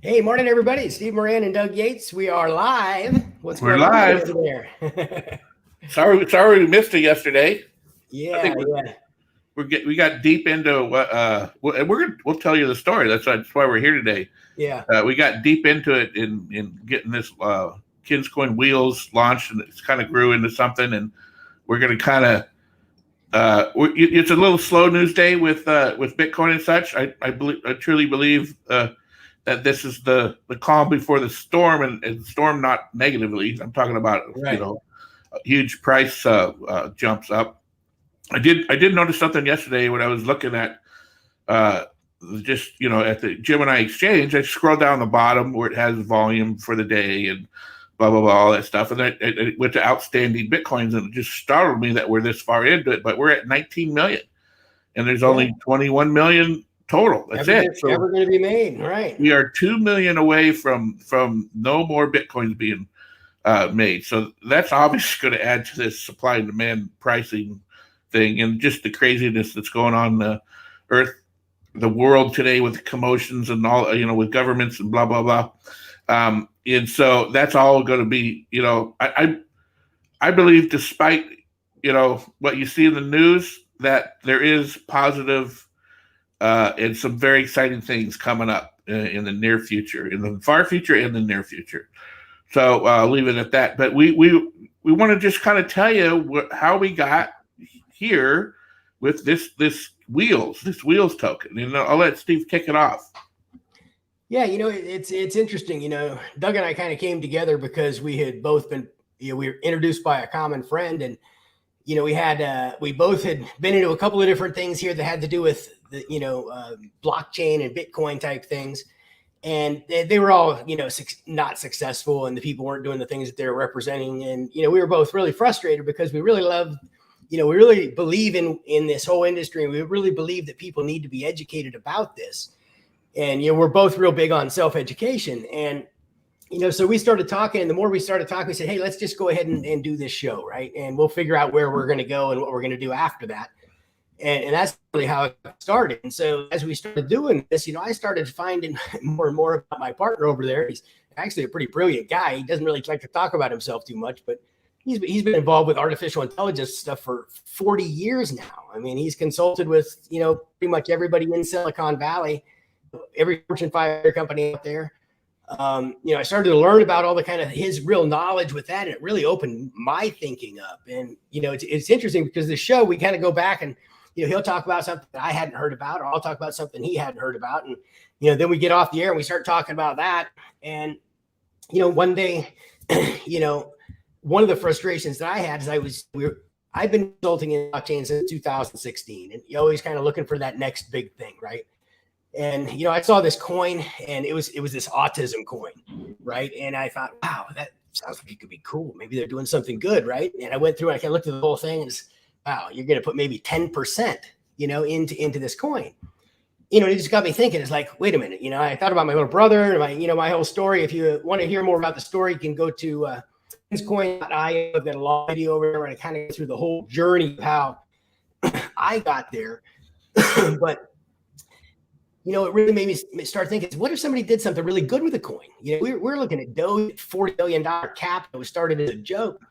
Hey, morning, everybody. Steve Moran and Doug Yates. We are live. What's We're going on live. over there? Sorry we missed it yesterday. I Yeah, think yeah, we got deep into what we'll tell you the story. That's why we're here today. yeah. We got deep into it in getting this Kins Coin Wheels launched, and it's kind of grew into something. And we're going to kind of it's a little slow news day with Bitcoin and such. I truly believe that this is the calm before the storm, and storm not negatively. I'm talking about Right. huge price jumps up. I did notice something yesterday when I was looking at just at the Gemini exchange. I scrolled down the bottom where it has volume for the day and blah blah blah, all that stuff, and then it went to outstanding bitcoins, and it just startled me that we're this far into it. But we're at 19 million, and there's only 21 million total. That's it. So ever going to be made, right? we are 2 million away from no more bitcoins being made. So that's obviously going to add to this supply and demand pricing thing, and just the craziness that's going on in the earth, the world today, with commotions and all, with governments and blah blah blah. And so that's all going to be, I believe, despite what you see in the news, that there is positive and some very exciting things coming up in the near future, in the far future, and the near future. So I'll leave it at that. But we want to just kind of tell you how we got here with this wheels token, and I'll let Steve kick it off. Yeah, it's interesting. Doug and I kind of came together because we had both been, we were introduced by a common friend, and we both had been into a couple of different things here that had to do with the blockchain and Bitcoin type things. And they were all, not successful, and the people weren't doing the things that they were representing. And, we were both really frustrated because we really love, we really believe in this whole industry. And we really believe that people need to be educated about this. And, we're both real big on self-education. And, so we started talking, and the more we started talking, we said, hey, let's just go ahead and do this show, right? And we'll figure out where we're going to go and what we're going to do after that. And that's really how it started. And so as we started doing this, I started finding more and more about my partner over there. He's actually a pretty brilliant guy. He doesn't really like to talk about himself too much, but he's been involved with artificial intelligence stuff for 40 years now. I mean, he's consulted with, pretty much everybody in Silicon Valley, every Fortune 500 company out there. I started to learn about all the kind of his real knowledge with that. And it really opened my thinking up. And, it's interesting because the show, we kind of go back and, he'll talk about something that I hadn't heard about, or I'll talk about something he hadn't heard about. And, then we get off the air and we start talking about that. And, one day, one of the frustrations that I had is I've been consulting in blockchain since 2016, and you're always kind of looking for that next big thing, right? And, I saw this coin, and it was this autism coin, right? And I thought, wow, that sounds like it could be cool. Maybe they're doing something good, right? And I went through and I kind of looked at the whole thing, and wow, you're going to put maybe 10%, into this coin. It just got me thinking. It's like, wait a minute, I thought about my little brother and my whole story. If you want to hear more about the story, you can go to kinscoin.io. I've got a long video over there where I kind of go through the whole journey of how I got there. But, it really made me start thinking, what if somebody did something really good with a coin? We're looking at Doge, $40 billion cap that was started as a joke.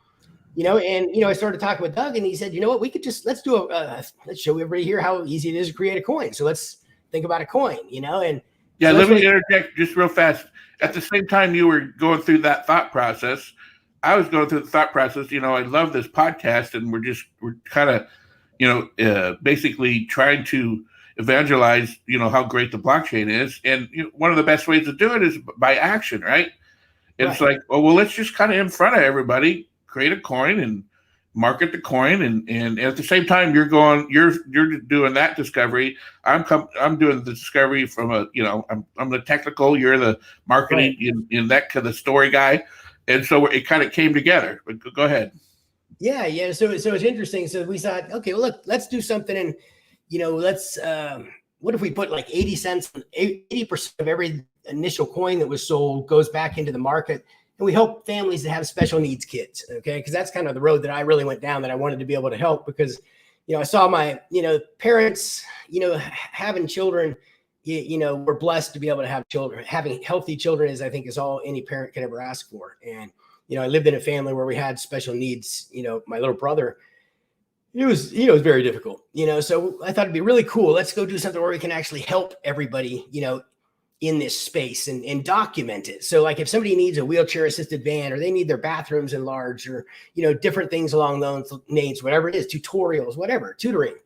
I started talking with Doug, and he said, what, we could let's show everybody here how easy it is to create a coin. So let's think about a coin, and yeah, so let me interject just real fast. At the same time you were going through that thought process, I was going through the thought process. I love this podcast, and we're kind of, basically trying to evangelize, how great the blockchain is. And one of the best ways to do it is by action, right? And It's like, well, let's just kind of in front of everybody, create a coin and market the coin, and at the same time you're doing that discovery. I'm doing the discovery from I'm the technical, you're the marketing, in that kind of story guy, and so it kind of came together. But go ahead. Yeah. So it's interesting. So we thought, okay, well, look, let's do something, and let's what if we put like 80 cents, 80% of every initial coin that was sold goes back into the market. And we help families that have special needs kids, okay? Because that's kind of the road that I really went down, that I wanted to be able to help, because, I saw my, parents, having children, we're blessed to be able to have children. Having healthy children is, I think, is all any parent can ever ask for. And, I lived in a family where we had special needs. My little brother, it was very difficult, so I thought it'd be really cool. Let's go do something where we can actually help everybody, in this space and document it. So like if somebody needs a wheelchair assisted van, or they need their bathrooms enlarged, or, different things along those needs, whatever it is, tutorials, whatever, tutoring,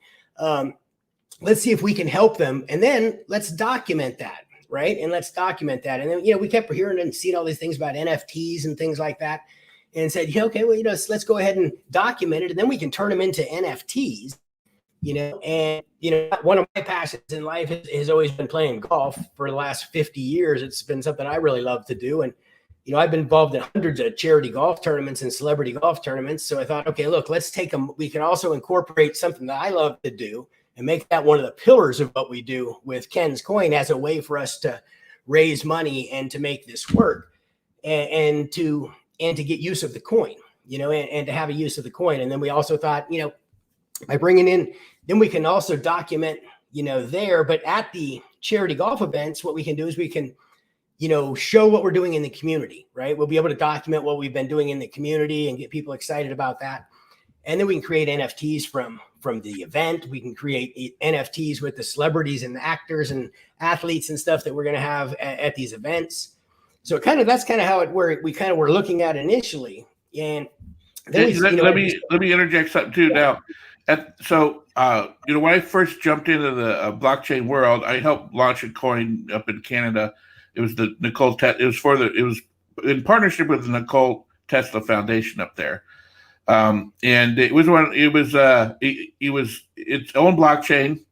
let's see if we can help them. And then let's document that. Right. And let's document that. And then, we kept hearing and seeing all these things about NFTs and things like that, and said, okay, well, let's go ahead and document it. And then we can turn them into NFTs, and, one of my passions in life has always been playing golf for the last 50 years. It's been something I really love to do. And, I've been involved in hundreds of charity golf tournaments and celebrity golf tournaments. So I thought, okay, look, let's take them. We can also incorporate something that I love to do and make that one of the pillars of what we do with Ken's Coin as a way for us to raise money and to make this work, and to get use of the coin, and to have a use of the coin. And then we also thought, by bringing in, then we can also document, there, but at the charity golf events, what we can do is we can, show what we're doing in the community, right? We'll be able to document what we've been doing in the community and get people excited about that. And then we can create NFTs from the event. We can create NFTs with the celebrities and the actors and athletes and stuff that we're going to have at these events. So that's kind of how we were looking at initially. And then let me interject something too. Yeah. Now, when I first jumped into the blockchain world, I helped launch a coin up in Canada. It was the Nicole. It was in partnership with the Nicole Tesla Foundation up there. And it was its own blockchain.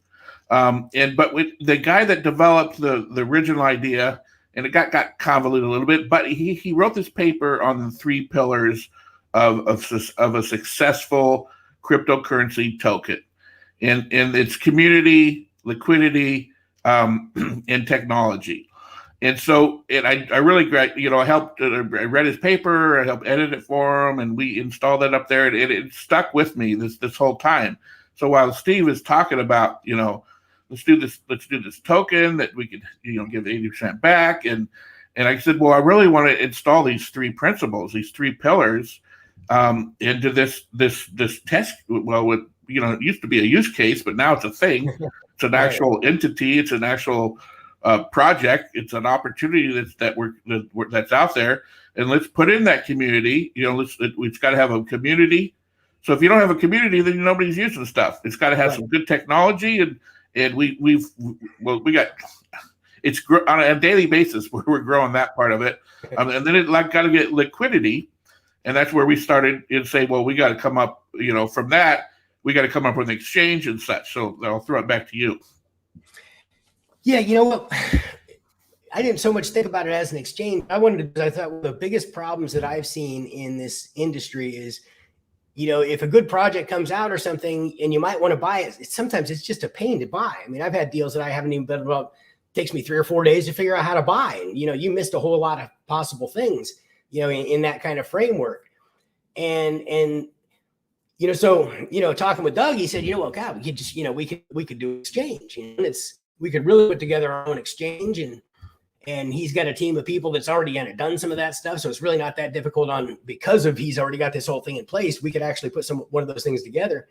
But with the guy that developed the original idea, and it got convoluted a little bit, but he wrote this paper on the 3 pillars of a successful cryptocurrency token, and its community, liquidity, and technology. And so, I really, I helped. I read his paper. I helped edit it for him, and we installed it up there. And it stuck with me this whole time. So while Steve is talking about, let's do this token that we could, give 80% back, and I said, well, I really want to install these 3 principles, these 3 pillars, into this test. Well, it used to be a use case, but now it's a thing. It's an actual entity. It's an actual project. It's an opportunity that's out there, and let's put in that community. We've got to have a community. So if you don't have a community, then nobody's using stuff. It's got to have some good technology, and we got it's on a daily basis. We're growing that part of it, and then it got to get liquidity, and that's where we started and say, well, we got to come up, from that we got to come up with an exchange and such. So I'll throw it back to you. Yeah, you know what? I didn't so much think about it as an exchange. I thought one of the biggest problems that I've seen in this industry is, if a good project comes out or something and you might want to buy it, sometimes it's just a pain to buy. I mean, I've had deals that I haven't even been about. It takes me 3 or 4 days to figure out how to buy. And, you missed a whole lot of possible things, in that kind of framework. And so, talking with Doug, he said, well, God, we could just, we could do exchange. We could really put together our own exchange, and he's got a team of people that's already kind of done some of that stuff. So it's really not that difficult because he's already got this whole thing in place. We could actually put one of those things together,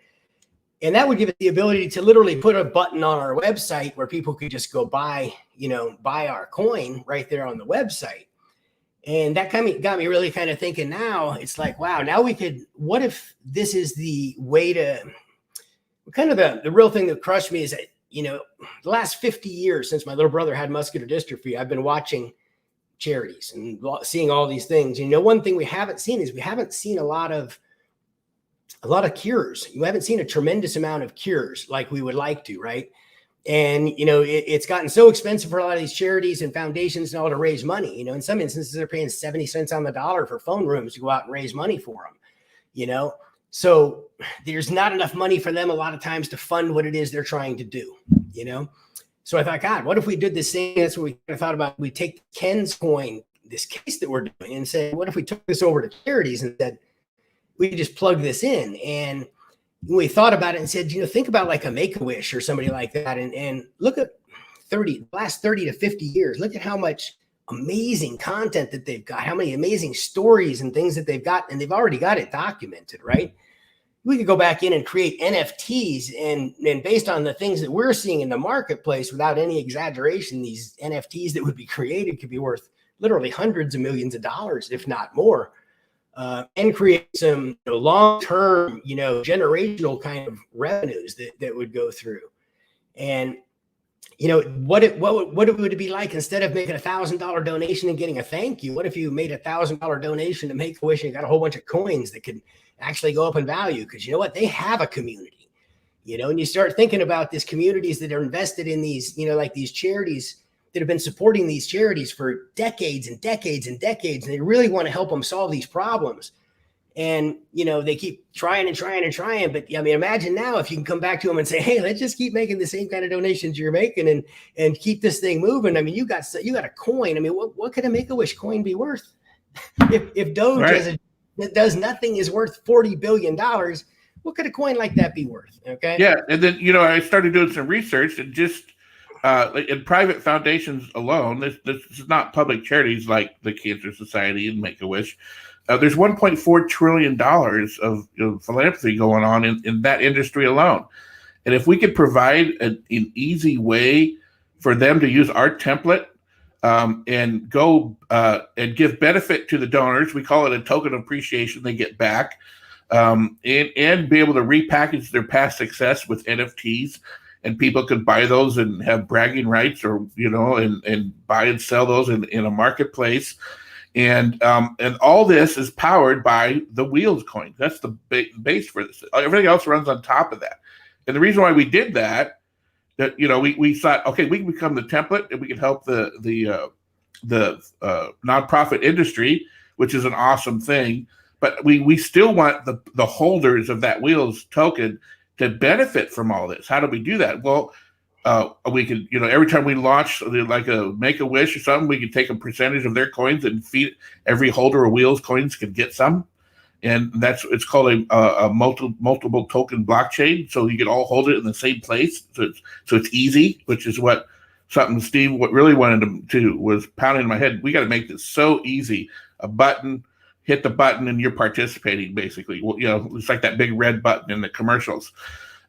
and that would give us the ability to literally put a button on our website where people could just go buy our coin right there on the website. And that got me really kind of thinking. Now it's like, wow, now what if this is the way to kind of the real thing that crushed me is that, the last 50 years since my little brother had muscular dystrophy, I've been watching charities and seeing all these things. One thing we haven't seen is we haven't seen a lot of cures. You haven't seen a tremendous amount of cures like we would like to, right? And, it's gotten so expensive for a lot of these charities and foundations and all to raise money. In some instances, they're paying 70 cents on the dollar for phone rooms to go out and raise money for them, So there's not enough money for them a lot of times to fund what it is they're trying to do, So I thought, God, what if we did this thing? That's what we thought about. We take Ken's Coin, this case that we're doing, and say, what if we took this over to charities and said, we could just plug this in? And we thought about it and said, think about like a Make-A-Wish or somebody like that, and last 30 to 50 years. Look at how much amazing content that they've got, how many amazing stories and things that they've got, and they've already got it documented, right? We could go back in and create NFTs, and based on the things that we're seeing in the marketplace, without any exaggeration, these NFTs that would be created could be worth literally hundreds of millions of dollars, if not more, and create some long-term, generational kind of revenues that would go through. And what would it be like, instead of making $1,000 donation and getting a thank you? What if you made $1,000 donation to Make-A-Wish and got a whole bunch of coins that could actually go up in value? Because you know what, they have a community, and you start thinking about these communities that are invested in these, like these charities that have been supporting these charities for decades and decades and decades, and they really want to help them solve these problems. And, they keep trying and trying and trying. But I mean, imagine now if you can come back to them and say, hey, let's just keep making the same kind of donations you're making and keep this thing moving. I mean, you got a coin. I mean, what could a Make-A-Wish coin be worth? If Doge Right. that does nothing is worth $40 billion, what could a coin like that be worth? Okay. Yeah. And then, I started doing some research, and just in private foundations alone, this is not public charities like the Cancer Society and Make-A-Wish. There's $1.4 trillion of philanthropy going on in that industry alone. And if we could provide an easy way for them to use our template, and go and give benefit to the donors, we call it a token of appreciation they get back, and be able to repackage their past success with NFTs, and people could buy those and have bragging rights, or and buy and sell those in a marketplace. And all this is powered by the Wheels coin. That's the base for this. Everything else runs on top of that. And the reason why we did that we thought, okay, we can become the template, and we can help the nonprofit industry, which is an awesome thing. But we still want the holders of that Wheels token to benefit from all this. How do we do that? Well, we could, every time we launch like a Make-A-Wish or something, we could take a percentage of their coins and feed every holder of Wheels coins could get some. And it's called a multiple token blockchain. So you can all hold it in the same place. So it's easy, which is something Steve really wanted to was pounding in my head. We got to make this so easy. A button, hit the button, and you're participating, basically. Well, it's like that big red button in the commercials.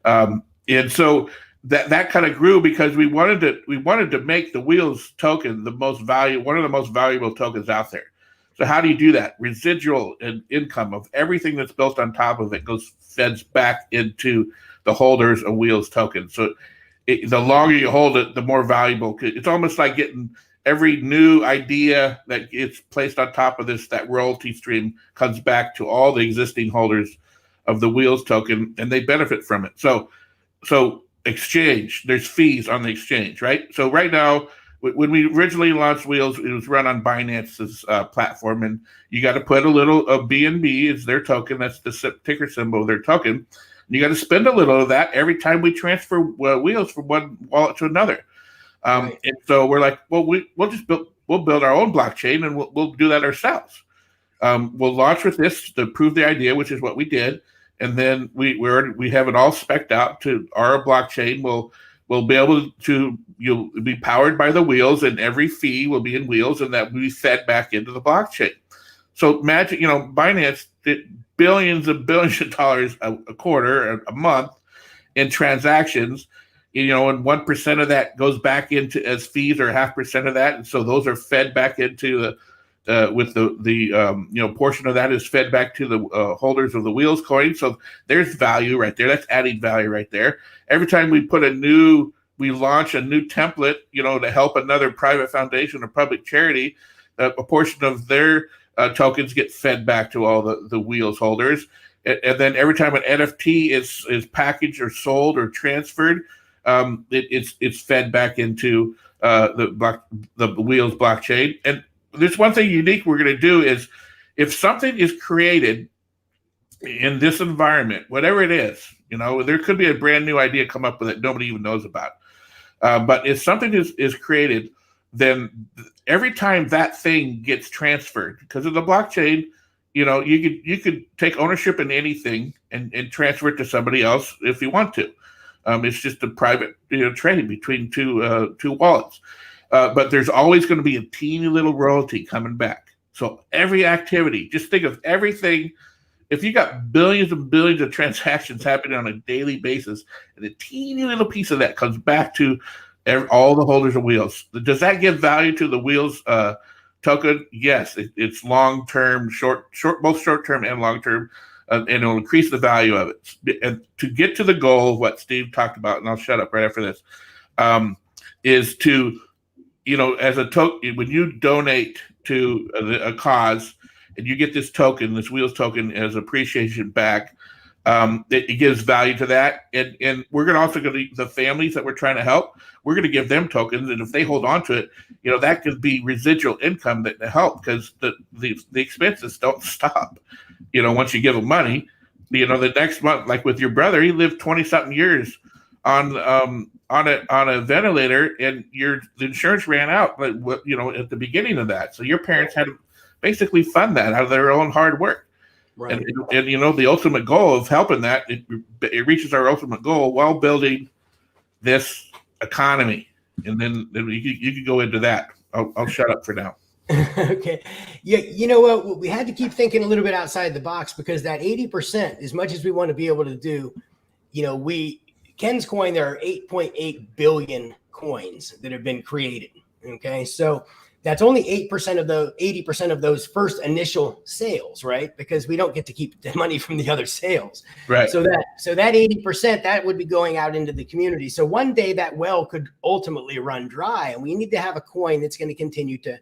And so that kind of grew because we wanted to make the Wheels token one of the most valuable tokens out there. So how do you do that? Residual and income of everything that's built on top of it feds back into the holders of Wheels tokens. So the longer you hold it, the more valuable. It's almost like getting every new idea that gets placed on top of this, that royalty stream comes back to all the existing holders of the Wheels token, and they benefit from it. So exchange, there's fees on the exchange, right? So right now, when we originally launched Wheels, it was run on Binance's platform, and you got to put a little of BNB is their token. That's the ticker symbol of their token. And you got to spend a little of that every time we transfer Wheels from one wallet to another. Right. And so we're like, well, we'll build our own blockchain, and we'll do that ourselves. We'll launch with this to prove the idea, which is what we did. And then we have it all specced out to our blockchain. We'll be able to you'll be powered by the Wheels, and every fee will be in Wheels, and that will be fed back into the blockchain. So imagine, Binance did billions and billions of dollars a quarter, a month in transactions, and 1% of that goes back into as fees, or 0.5% of that, and so those are fed back into the portion of that is fed back to the holders of the Wheels coin. So there's value right there. That's adding value right there. Every time we launch a new template, to help another private foundation or public charity, a portion of their tokens get fed back to all the Wheels holders. And then every time an NFT is packaged or sold or transferred, it's fed back into the Wheels blockchain. And there's one thing unique we're going to do is, if something is created in this environment, whatever it is, there could be a brand new idea come up with it nobody even knows about. But if something is created, then every time that thing gets transferred, because of the blockchain, you could take ownership in anything and transfer it to somebody else if you want to. It's just a private trade between two wallets. But there's always going to be a teeny little royalty coming back. So every activity, just think of everything. If you got billions and billions of transactions happening on a daily basis, and a teeny little piece of that comes back to all the holders of wheels, does that give value to the wheels token? Yes, it's long term, both short term and long term, and it'll increase the value of it. And to get to the goal of what Steve talked about, and I'll shut up right after this, is to, as a token, when you donate to a cause and you get this token, this wheels token as appreciation back, it gives value to that. And we're going to also the families that we're trying to help, we're going to give them tokens. And if they hold on to it, that could be residual income that to help, because the expenses don't stop. Once you give them money, the next month, like with your brother, he lived 20 something years on a ventilator, and the insurance ran out, at the beginning of that. So your parents had to basically fund that out of their own hard work. Right. And the ultimate goal of helping that, it reaches our ultimate goal while building this economy. And then you can go into that. I'll shut up for now. Okay. Yeah. You know what? We had to keep thinking a little bit outside the box, because that 80%, as much as we want to be able to do, Ken's coin, there are 8.8 billion coins that have been created. Okay. So that's only 8% of the 80% of those first initial sales, right? Because we don't get to keep the money from the other sales. Right. So that 80%, that would be going out into the community. So one day that well could ultimately run dry, and we need to have a coin that's going to continue to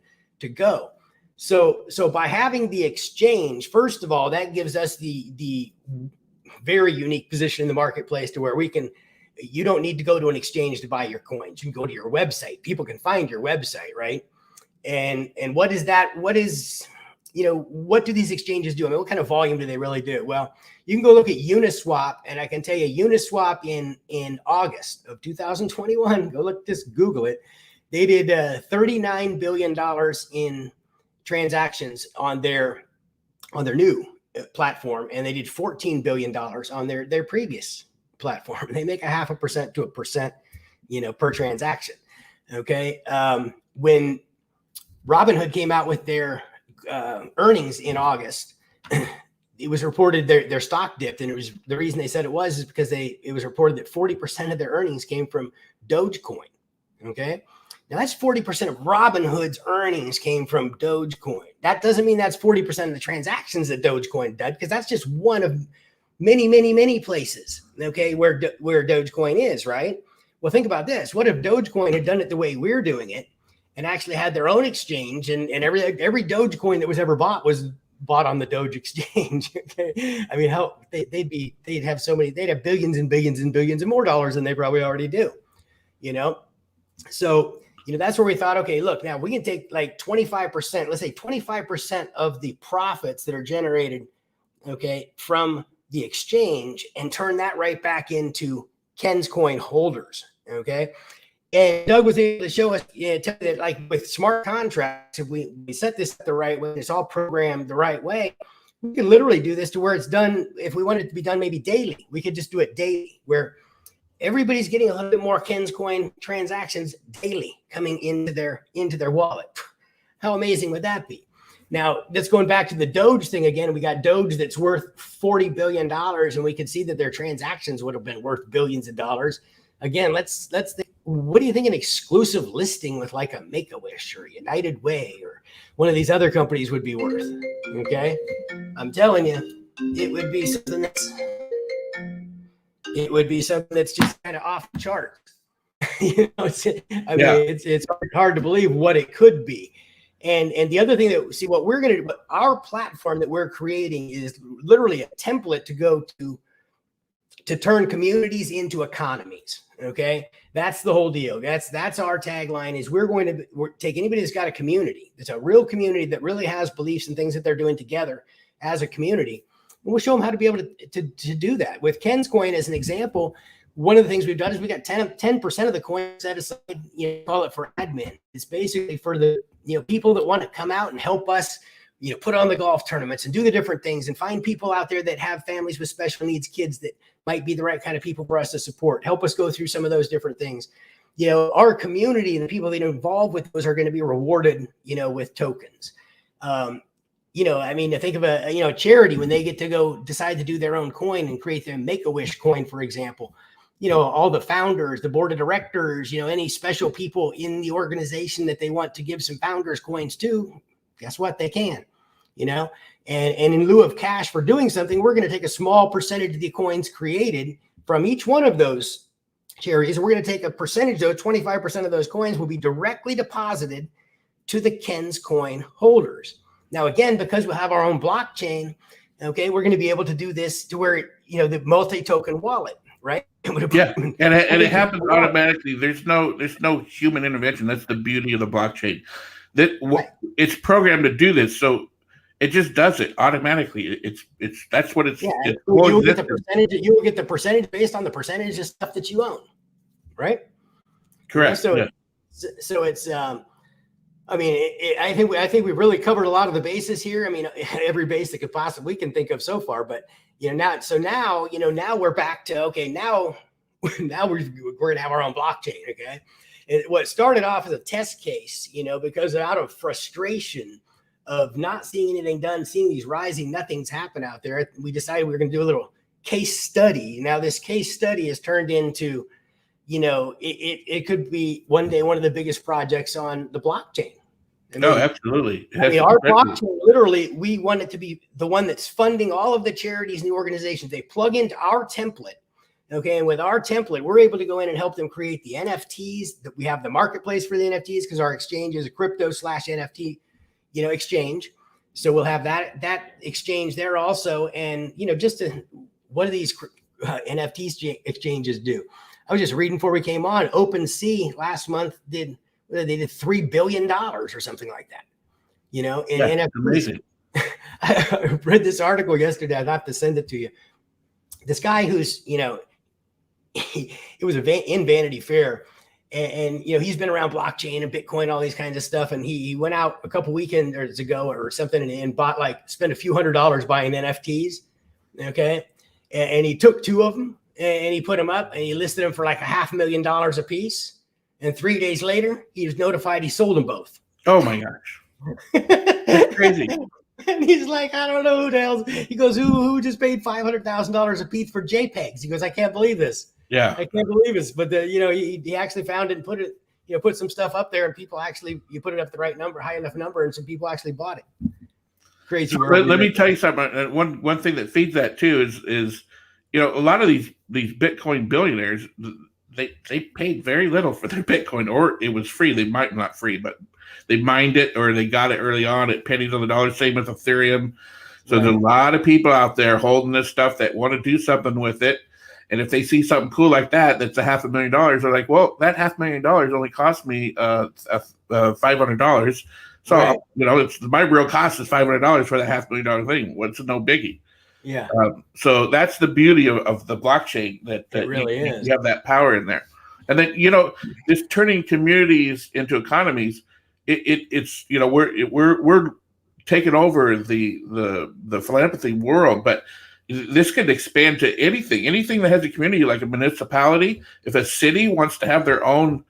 go. So by having the exchange, first of all, that gives us the very unique position in the marketplace to where you don't need to go to an exchange to buy your coins. You can go to your website. People can find your website, right? And what is that? What do these exchanges do? I mean, what kind of volume do they really do? Well, you can go look at Uniswap, and I can tell you Uniswap in August of 2021, Google it. They did $39 billion in transactions on their new platform, and they did $14 billion on their previous platform. They make 0.5% to 1%, per transaction. Okay. When Robinhood came out with their earnings in August, it was reported their stock dipped, and it was the reason they said is because it was reported that 40% of their earnings came from Dogecoin. Okay. Now that's 40% of Robinhood's earnings came from Dogecoin. That doesn't mean that's 40% of the transactions that Dogecoin did, because that's just one of many, many, many places, okay, where Dogecoin is, right? Well, think about this. What if Dogecoin had done it the way we're doing it and actually had their own exchange, and every Dogecoin that was ever bought was bought on the Doge exchange? Okay? I mean, they'd have billions and billions and billions and more dollars than they probably already do, So, that's where we thought, okay, look, now we can take like 25%, let's say 25% of the profits that are generated, okay, from the exchange, and turn that right back into Ken's coin holders. Okay. And Doug was able to show us, tell you that, like, with smart contracts, if we set this the right way, it's all programmed the right way, we can literally do this to where it's done. If we want it to be done maybe daily, we could just do it daily, where everybody's getting a little bit more Ken's coin transactions daily coming into their wallet. How amazing would that be? Now, that's going back to the Doge thing again. We got Doge that's worth $40 billion, and we can see that their transactions would have been worth billions of dollars. Again, let's think, what do you think an exclusive listing with like a Make-A-Wish or United Way or one of these other companies would be worth? Okay. I'm telling you, it would be something that's just kind of off the chart. It's hard to believe what it could be. And the other thing what we're going to do, our platform that we're creating is literally a template to go to turn communities into economies. Okay. That's the whole deal. That's our tagline, is we're take anybody that's got a community. It's a real community that really has beliefs and things that they're doing together as a community. And we'll show them how to be able to do that. With Ken's coin as an example, one of the things we've done is we got 10% of the coin set aside, call it for admin. It's basically for the, people that want to come out and help us, put on the golf tournaments and do the different things, and find people out there that have families with special needs kids that might be the right kind of people for us to support. Help us go through some of those different things. Our community and the people that are involved with those are going to be rewarded, with tokens. To think of a charity when they get to go decide to do their own coin and create their Make-A-Wish coin, for example. All the founders, the board of directors, any special people in the organization that they want to give some founders coins to, guess what? They can, and in lieu of cash for doing something, we're going to take a small percentage of the coins created from each one of those charities. We're going to take a percentage, though, 25% of those coins will be directly deposited to the Ken's coin holders. Now, again, because we have our own blockchain, okay, we're going to be able to do this to where, the multi-token wallet, right? Yeah, and it happens automatically. There's no human intervention. That's the beauty of the blockchain. It's programmed to do this, so it just does it automatically. That's what it's. Yeah, you will get the percentage. You will get the percentage based on the percentage of stuff that you own, right? Correct. So it's. I think we've really covered a lot of the bases here. Every base that we can think of so far. But now we're back to okay. Now we're gonna have our own blockchain. Okay, what started off as a test case, because out of frustration of not seeing anything done, seeing these rising nothings happen out there, we decided we were going to do a little case study. Now this case study has turned into, it could be one day one of the biggest projects on the blockchain. Absolutely. Our blockchain, literally, we want it to be the one that's funding all of the charities and the organizations. They plug into our template. Okay. And with our template, we're able to go in and help them create the NFTs. That we have the marketplace for the NFTs because our exchange is a crypto/NFT, exchange. So we'll have that exchange there also. And, what do these NFT exchanges do? I was just reading before we came on. OpenSea last month did $3 billion or something like that. In NFTs. Amazing. I read this article yesterday. I'd have to send it to you. This guy who's, it was in Vanity Fair. And he's been around blockchain and Bitcoin, all these kinds of stuff. And he went out a couple weekends ago or something and bought spent a few $100s buying NFTs. Okay. And he took two of them and he put them up and he listed them for $500,000 a piece. And 3 days later, he was notified he sold them both. Oh my gosh. That's crazy. And he's like, I don't know who the hell. He goes, who just paid $500,000 a piece for JPEGs? He goes, I can't believe this. Yeah, I can't believe this, but he actually found it and put it, put some stuff up there, and people actually, you put it up the right number, high enough number, and some people actually bought it. Crazy. So let me tell you something. One thing that feeds that too is a lot of these Bitcoin billionaires, they paid very little for their Bitcoin, or it was free. They might not free, but they mined it or they got it early on at pennies on the dollar. Same with Ethereum. So There's a lot of people out there holding this stuff that want to do something with it. And if they see something cool like that, that's $500,000, they're like, well, that $500,000 only cost me $500. So, it's my real cost is $500 for the $500,000 thing. What's no biggie? Yeah. So that's the beauty of the blockchain that it really is. You have that power in there. And then, this turning communities into economies, it's we're taking over the philanthropy world, but this could expand to anything that has a community, like a municipality. If a city wants to have their own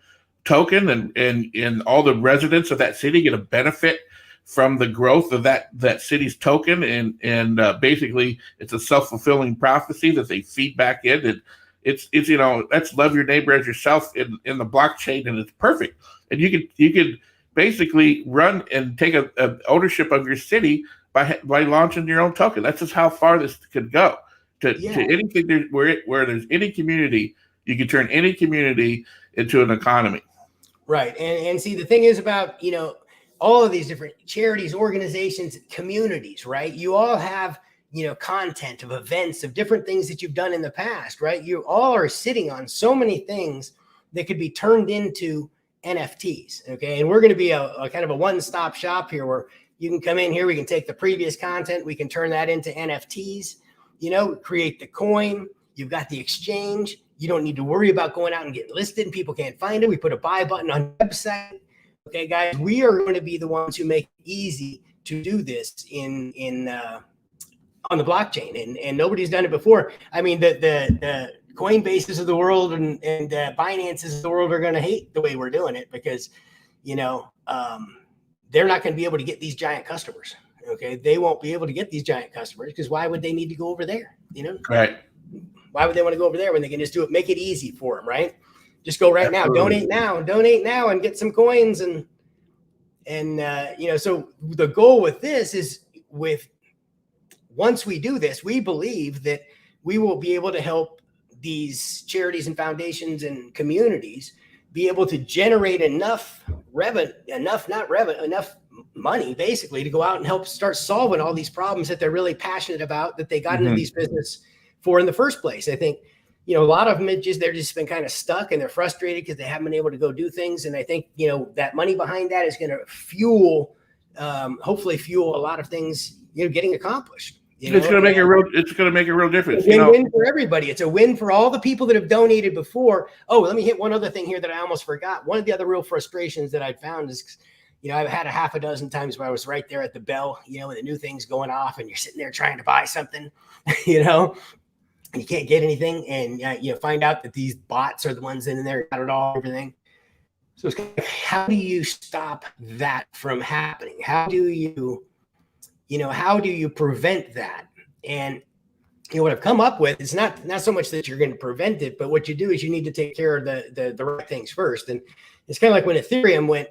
token and all the residents of that city get a benefit from the growth of that city's token, and basically it's a self-fulfilling prophecy that they feed back in, and it's that's love your neighbor as yourself in the blockchain, and it's perfect. And you could basically run and take a ownership of your city by launching your own token. That's just how far this could go. To anything where there's any community, you can turn any community into an economy. Right. And see, the thing is about, all of these different charities, organizations, communities, right? You all have, content of events, of different things that you've done in the past, right? You all are sitting on so many things that could be turned into NFTs. Okay. And we're going to be a kind of a one-stop shop here where you can come in here. We can take the previous content. We can turn that into NFTs, create the coin. You've got the exchange. You don't need to worry about going out and getting listed and people can't find it. We put a buy button on the website. Okay, guys, we are going to be the ones who make it easy to do this on the blockchain, and nobody's done it before. I mean, the Coinbases of the world and Binances of the world are going to hate the way we're doing it because, they're not going to be able to get these giant customers. Okay, they won't be able to get these giant customers because why would they need to go over there? Right. Why would they want to go over there when they can just do it? Make it easy for them, right? Just go right Absolutely. now, donate now, and get some coins, and so the goal with this is once we do this, we believe that we will be able to help these charities and foundations and communities be able to generate enough money basically to go out and help start solving all these problems that they're really passionate about, that they got into these business for in the first place. I think, a lot of them, they're just been kind of stuck and they're frustrated because they haven't been able to go do things. And I think, that money behind that is going to hopefully fuel a lot of things, getting accomplished. It's going to make a real difference. It's a win-win for everybody. It's a win for all the people that have donated before. Oh, let me hit one other thing here that I almost forgot. One of the other real frustrations that I've found is, I've had a half a dozen times where I was right there at the bell, when the new thing's going off and you're sitting there trying to buy something, and you can't get anything. And you find out that these bots are the ones in there, got it all, everything. So it's how do you stop that from happening? How do you prevent that? And what I've come up with is not so much that you're going to prevent it, but what you do is you need to take care of the right things first. And it's kind of like when Ethereum went,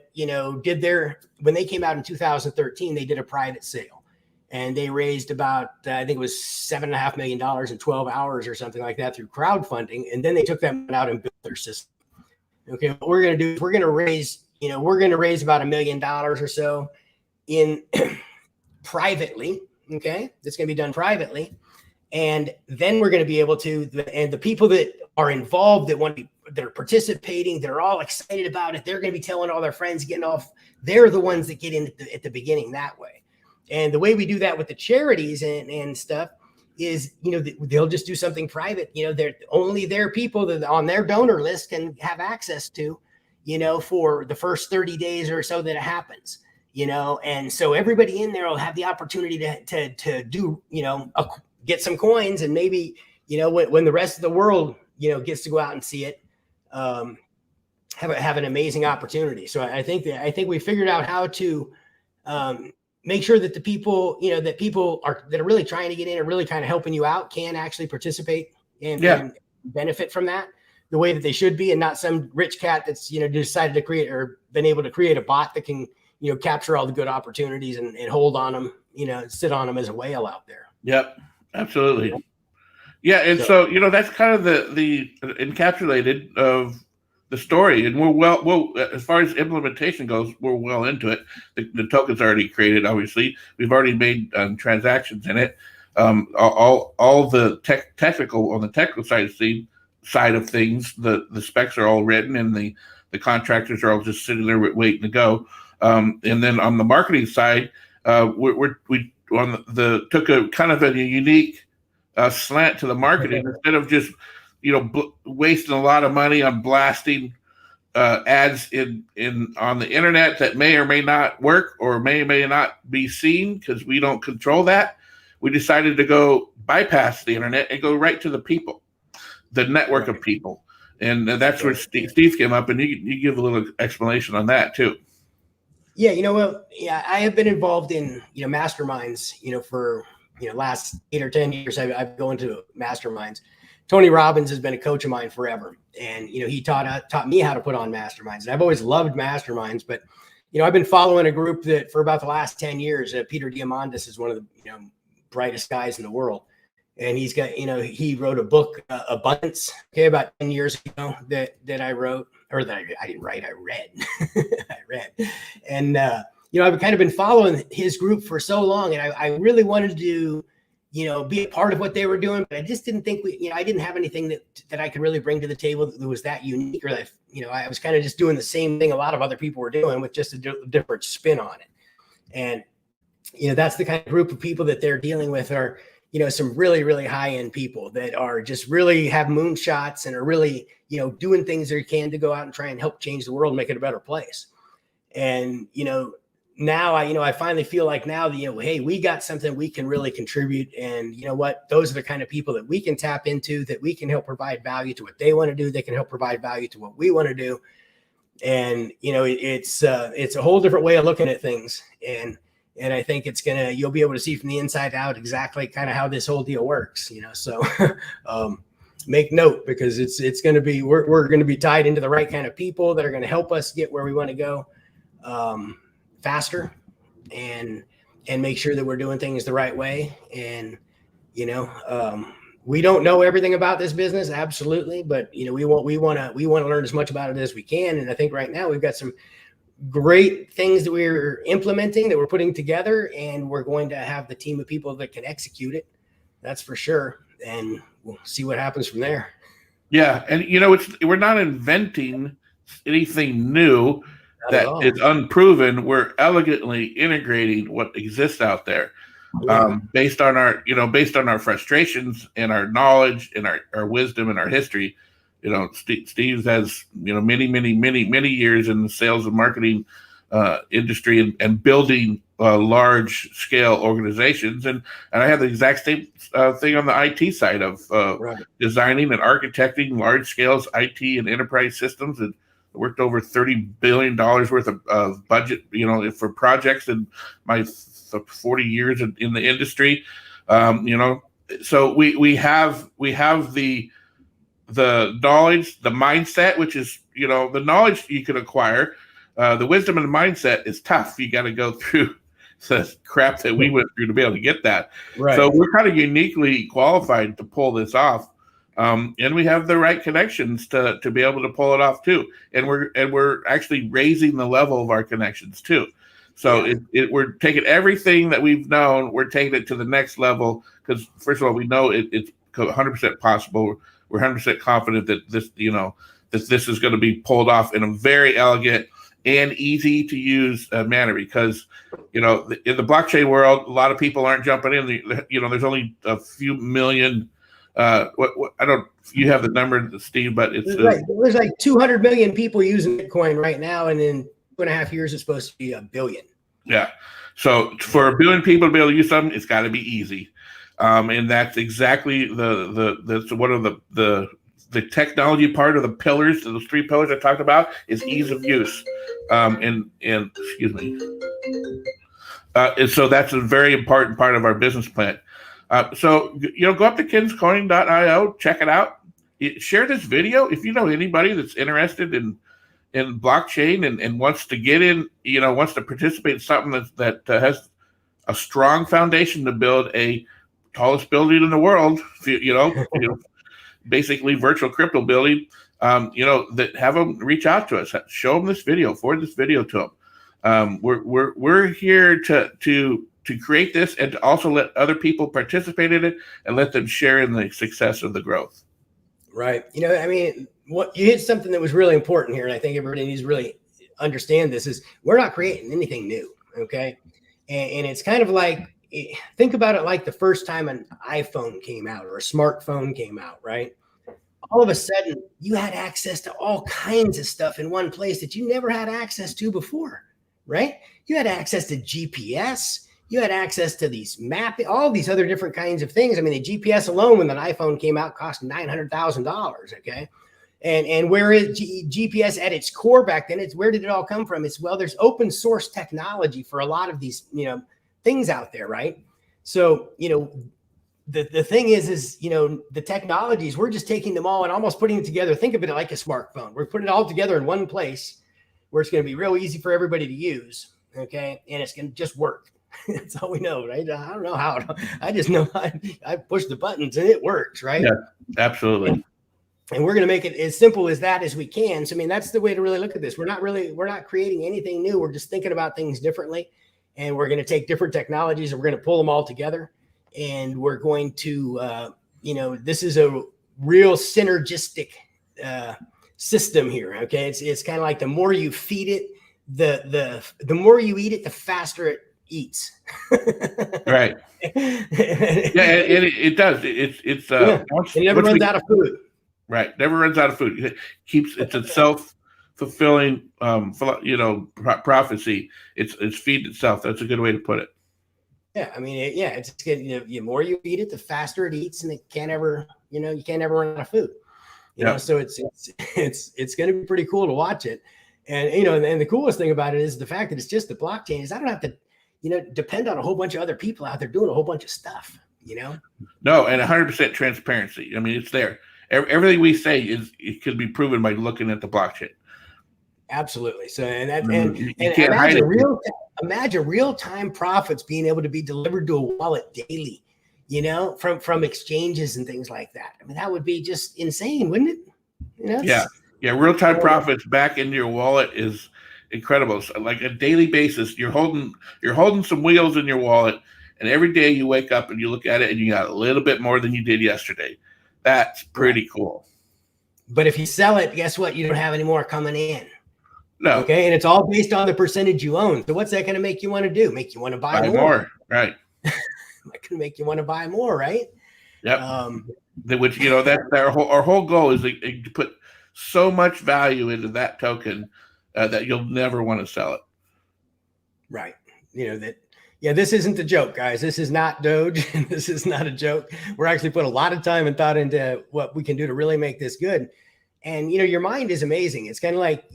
when they came out in 2013, they did a private sale and they raised about, I think it was $7.5 million in 12 hours or something like that through crowdfunding. And then they took that out and built their system. Okay, what we're going to do is we're going to raise about $1 million or so in privately. Okay, that's going to be done privately. And then we're going to be able to, and the people that are involved, that are participating, that are all excited about it, they're going to be telling all their friends, they're the ones that get in at the beginning that way. And the way we do that with the charities and stuff is, they'll just do something private. They're only their people that on their donor list can have access to, for the first 30 days or so that it happens. And so everybody in there will have the opportunity to do, get some coins, and maybe, when the rest of the world, gets to go out and see it, have an amazing opportunity. So I think we figured out how to make sure that the people, that people that are really trying to get in and really kind of helping you out can actually participate and benefit from that the way that they should be, and not some rich cat that's, decided to create or been able to create a bot that can, capture all the good opportunities and hold on them, sit on them as a whale out there. Yep, absolutely. Yeah, and so that's kind of the encapsulated of the story, and we're well as far as implementation goes, we're well into it. The token's already created. Obviously, we've already made transactions in it. All the technical on the technical side of things, the specs are all written, and the contractors are all just sitting there waiting to go. And then on the marketing side, we took a kind of a unique slant to the marketing. Instead of just wasting a lot of money on blasting ads on the internet that may or may not work or may not be seen because we don't control that. We decided to go bypass the internet and go right to the people, the network of people, and that's where Steve came up, and you give a little explanation on that too. Yeah, I have been involved in, masterminds, for, last 8 or 10 years. I've gone to masterminds. Tony Robbins has been a coach of mine forever. And, he taught me how to put on masterminds. And I've always loved masterminds, but, I've been following a group that for about the last 10 years, Peter Diamandis is one of the, brightest guys in the world. And he's got, he wrote a book, Abundance, about 10 years ago that I wrote, or that I didn't write, I read. I read. And, I've kind of been following his group for so long, and I really wanted to, be a part of what they were doing, but I just didn't think I didn't have anything that I could really bring to the table that was that unique, or that, I was kind of just doing the same thing a lot of other people were doing with just a different spin on it. And, that's the kind of group of people that they're dealing with are, some really, really high-end people that are just really have moonshots and are really, doing things they can to go out and try and help change the world and make it a better place. And, now I finally feel like now that, hey, we got something we can really contribute. And you know what? Those are the kind of people that we can tap into, that we can help provide value to what they want to do. They can help provide value to what we want to do. And, it's a whole different way of looking at things. And I think you'll be able to see from the inside out exactly kind of how this whole deal works, so make note, because it's going to be, we're going to be tied into the right kind of people that are going to help us get where we want to go faster, and make sure that we're doing things the right way. And, we don't know everything about this business, absolutely, but we want to learn as much about it as we can. And I think right now we've got some great things that we're implementing, that we're putting together, and we're going to have the team of people that can execute it. That's for sure. And we'll see what happens from there. Yeah. And we're not inventing anything new that is unproven. We're elegantly integrating what exists out there. Based on our frustrations and our knowledge and our wisdom and our history. Steve has many years in the sales and marketing industry and building large scale organizations, and I have the exact same thing on the IT side of designing and architecting large scale IT and enterprise systems, and worked over $30 billion worth of budget for projects in my 40 years in the industry. So we have the knowledge, the mindset, which is the knowledge you can acquire. The wisdom and the mindset is tough. You got to go through the crap that we went through to be able to get that. Right. So we're kind of uniquely qualified to pull this off. And we have the right connections to be able to pull it off too. And we're actually raising the level of our connections too. So we're taking everything that we've known, we're taking it to the next level, because first of all, we know it's 100% possible. We're 100% confident that this is going to be pulled off in a very elegant and easy to use manner, because in the blockchain world, a lot of people aren't jumping in. There's only a few million. I don't. You have the number, Steve, but it's there's like 200 million people using Bitcoin right now, and in 2.5 years it's supposed to be 1 billion. Yeah. So for 1 billion people to be able to use something, it's got to be easy. And that's exactly that's one of the technology part of the pillars, those 3 pillars I talked about, is ease of use. And excuse me. And so that's a very important part of our business plan. So go up to kinscoin.io, check it out. Share this video if you know anybody that's interested in blockchain and wants to get in, wants to participate in something that has a strong foundation to build a tallest building in the world, basically virtual crypto building, that have them reach out to us, show them this video, forward this video to them. We're here to create this and to also let other people participate in it and let them share in the success of the growth. Right. What you hit something that was really important here, and I think everybody needs to really understand this, is we're not creating anything new. Okay. And it's kind of like, think about it like the first time an iPhone came out or a smartphone came out, right? All of a sudden you had access to all kinds of stuff in one place that you never had access to before, right? You had access to GPS. You had access to these mapping, all these other different kinds of things. The GPS alone, when the iPhone came out, cost $900,000. Okay. And where is GPS at its core back then? Where did it all come from? There's open source technology for a lot of these, things out there. Right. So, the thing is, the technologies, we're just taking them all and almost putting it together. Think of it like a smartphone. We're putting it all together in one place where it's going to be real easy for everybody to use. Okay. And it's going to just work. That's all we know, right? I don't know how. I just know I push the buttons and it works, right? Yeah, absolutely. And we're going to make it as simple as that as we can. So, that's the way to really look at this. We're not creating anything new. We're just thinking about things differently, and we're going to take different technologies and we're going to pull them all together. And we're going to, this is a real synergistic system here. Okay, it's kind of like the more you feed it, the more you eat it, the faster it eats. Right. Yeah, it does. It's it never runs out of food. Right. Never runs out of food. It's a self-fulfilling, prophecy. It's feed itself. That's a good way to put it. Yeah, I mean, it's good. The more you feed it, the faster it eats, and it can't ever, you can't ever run out of food. So it's going to be pretty cool to watch it. And, and the coolest thing about it is the fact that it's just the blockchain is I don't have to, depend on a whole bunch of other people out there doing a whole bunch of stuff, No, and 100% transparency. I mean, it's there. Everything we say it could be proven by looking at the blockchain. Absolutely. So, and can't hide it. Imagine real-time profits being able to be delivered to a wallet daily, from exchanges and things like that. I mean, that would be just insane, wouldn't it? Yeah. Real-time profits back into your wallet is incredible. So like a daily basis, you're holding some wheels in your wallet, and every day you wake up and you look at it and you got a little bit more than you did yesterday. That's pretty cool. But if you sell it, guess what? You don't have any more coming in. No. Okay. And it's all based on the percentage you own. So what's that going to make you want to do? Make you want to buy more. Right. That can make you want to buy more, right? Yep. Which, that's our whole goal is to put so much value into that token that you'll never want to sell it. Right. This isn't a joke, guys. This is not Doge. This is not a joke. We're actually put a lot of time and thought into what we can do to really make this good. And, your mind is amazing. It's kind of like,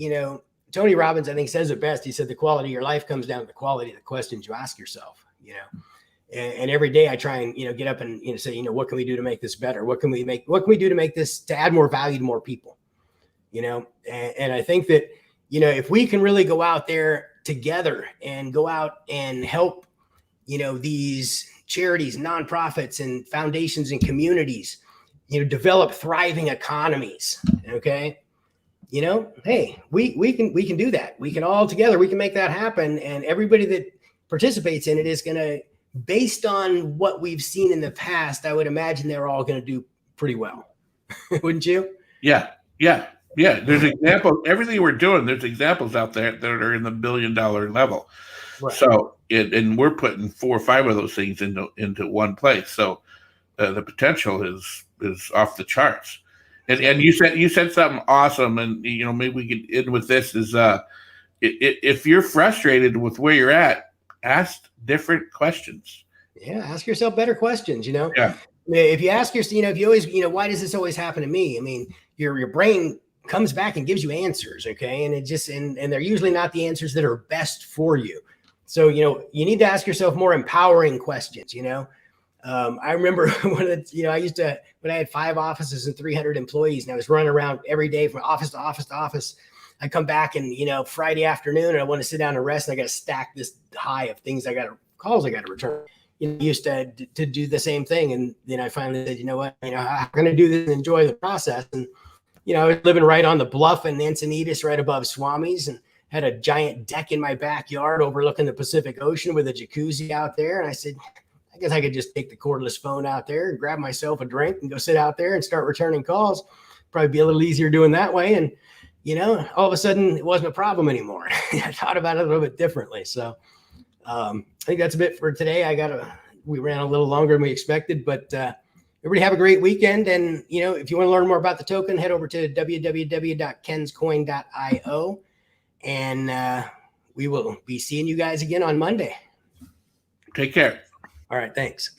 Tony Robbins, I think, says it best. He said, the quality of your life comes down to the quality of the questions you ask yourself, and every day I try and, get up and, say, what can we do to make this better? What can we do to make this, to add more value to more people, and I think that, if we can really go out there together and go out and help, these charities, nonprofits, and foundations and communities, develop thriving economies. Okay. Hey, we can do that. We can all together, we can make that happen. And everybody that participates in it is going to, based on what we've seen in the past, I would imagine they're all going to do pretty well. Wouldn't you? Yeah. There's examples, everything we're doing, there's examples out there that are in the $1 billion level. Right. So, and we're putting 4 or 5 of those things into one place. So the potential is off the charts. And you said something awesome, and maybe we could end with this: is if you're frustrated with where you're at, ask different questions. Yeah, ask yourself better questions. Yeah. If you ask yourself, if you always, why does this always happen to me? I mean, your brain comes back and gives you answers, okay, and it just and they're usually not the answers that are best for you. So you need to ask yourself more empowering questions. I remember one of the, I used to, when I had 5 offices and 300 employees, and I was running around every day from office to office to office. I come back and, Friday afternoon, and I want to sit down and rest, and I got to stack this high of things calls I got to return. Used to do the same thing. And then I finally said, what, I'm going to do this and enjoy the process. And, I was living right on the bluff in Encinitas, right above Swami's, and had a giant deck in my backyard overlooking the Pacific Ocean with a jacuzzi out there. And I said, I guess I could just take the cordless phone out there and grab myself a drink and go sit out there and start returning calls. Probably be a little easier doing that way. And, all of a sudden it wasn't a problem anymore. I thought about it a little bit differently. So I think that's a bit for today. We ran a little longer than we expected, but everybody have a great weekend. And, if you want to learn more about the token, head over to www.kenscoin.io. And we will be seeing you guys again on Monday. Take care. All right. Thanks.